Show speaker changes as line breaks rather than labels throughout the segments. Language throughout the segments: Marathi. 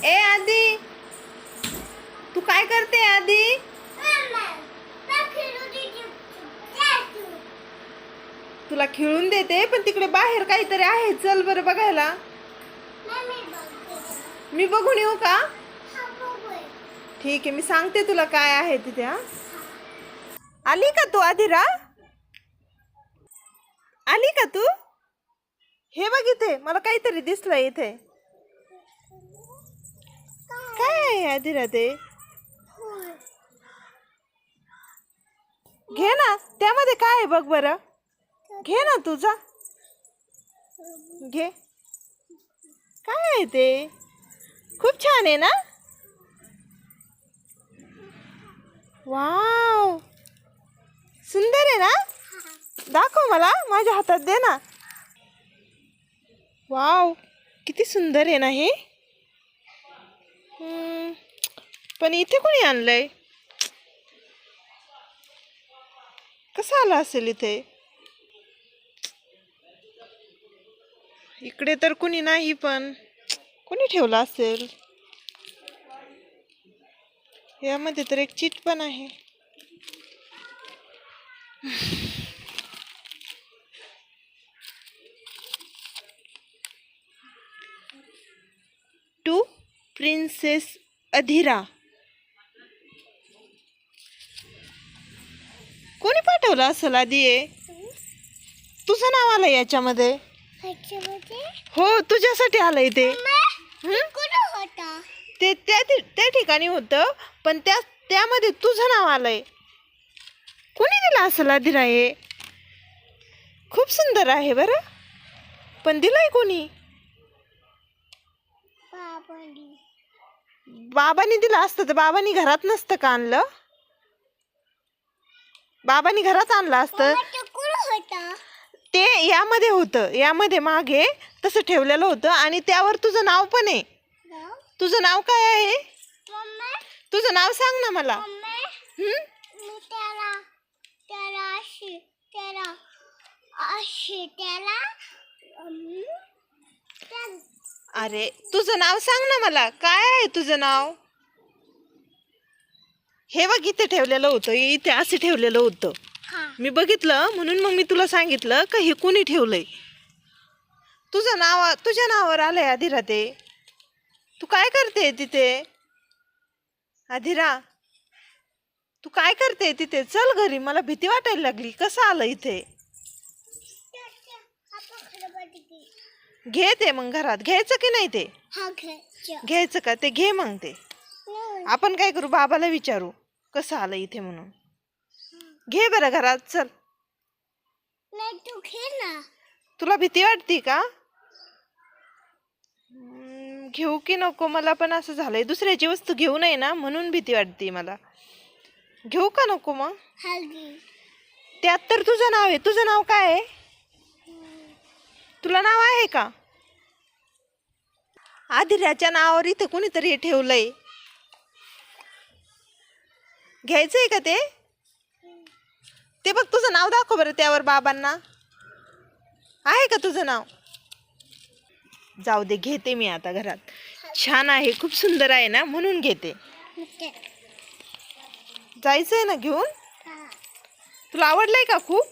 ए आदी, तू काय करते आदी? तुला खेळून देते, पण तिकडे बाहेर काहीतरी आहे, चल बरं बघायला. मी बघून येऊ का? ठीक आहे, मी सांगते तुला काय आहे तिथे. आली का तू आदिरा? आली का तू? हे बघ इथे, मला काहीतरी दिसलंय इथे. काय आहे आदिरा ते? घे ना, त्यामध्ये काय आहे बघ बरं. घे ना तुझा, घे. काय आहे ते? खूप छान आहे ना. वाव, सुंदर आहे ना. दाखव मला, माझ्या हातात दे ना. वाव, किती सुंदर आहे ना हे. पण इथे कोणी आणलंय? कसं आलं असेल इथे? इकडे तर कुणी नाही, पण कोणी ठेवलं असेल. यामध्ये तर एक चिट पण आहे. टू प्रिन्सेस अधीरा. कोणी पाठवलं असेल आधी? तुझं नाव आलंय याच्यामध्ये. हो, तुझ्यासाठी आलंय ते. ते त्या ठिकाणी होतं, पण त्यामध्ये तुझं नाव आलंय. कोणी दिलं असेल आधीरा? हे खूप सुंदर आहे बरं, पण दिलंय कोणी? बाबांनी दिलं असतं तर बाबांनी घरात नसतं का आणलं? बाबांनी घरात आणलं असतं. ते यामध्ये होतं, यामध्ये मागे तसं ठेवलेलं होतं, आणि त्यावर तुझं नाव पण आहे. तुझं नाव काय आहे? तुझं नाव सांग ना मला. अरे, तुझं नाव सांग ना मला, काय आहे तुझं नाव? हे बघ, इथे ठेवलेलं होतं, इथे असं ठेवलेलं होतं. मी बघितलं, म्हणून मग मी तुला सांगितलं का हे कोणी ठेवलंय. तुझ्या नावावर आलंय अधीरा ते. तू काय करते तिथे अधीरा? तू काय करते तिथे? चल घरी, मला भीती वाटायला लागली. कसं आलं इथे? घे ते मग, घरात घ्यायचं की नाही ते? घ्यायचं का ते? घे मग ते. आपण काय करू, बाबाला विचारू कसं आलं इथे म्हणून. घे बरं घरात, चल.
तू घे ना.
तुला भीती वाटते का? घेऊ की नको? मला पण असं झालंय, दुसऱ्याची वस्तू घेऊ नये ना, म्हणून भीती वाटते मला. घेऊ का नको मग? त्यात तर तुझं नाव आहे. तुझं नाव काय आहे? तुला नाव आहे का? आदिराच्या नावावर इथं कोणीतरी हे ठेवलंय. घ्यायचंय का ते? ते बघ, तुझं नाव दाखव बरं त्यावर बाबांना. आहे का तुझं नाव? जाऊ दे, घेते मी आता घरात. छान आहे, खूप सुंदर आहे ना, म्हणून घेते. जायचंय ना घेऊन? तुला आवडलंय का खूप?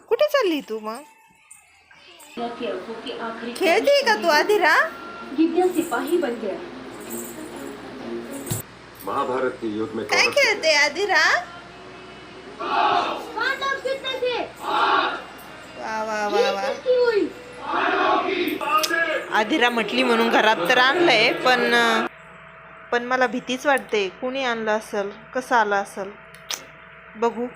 कुठे चालली तू मग? खेळते का तू अधीरा?
सिपाही बन गया।
महाभारत के युद्ध में
काय खेळते अधीरा? वा वा वा वा. अधीरा म्हटली म्हणून घरात तर आणलंय, पण मला भीतीच वाटते. कुणी आणलं असेल, कसं आलं असेल, बघू.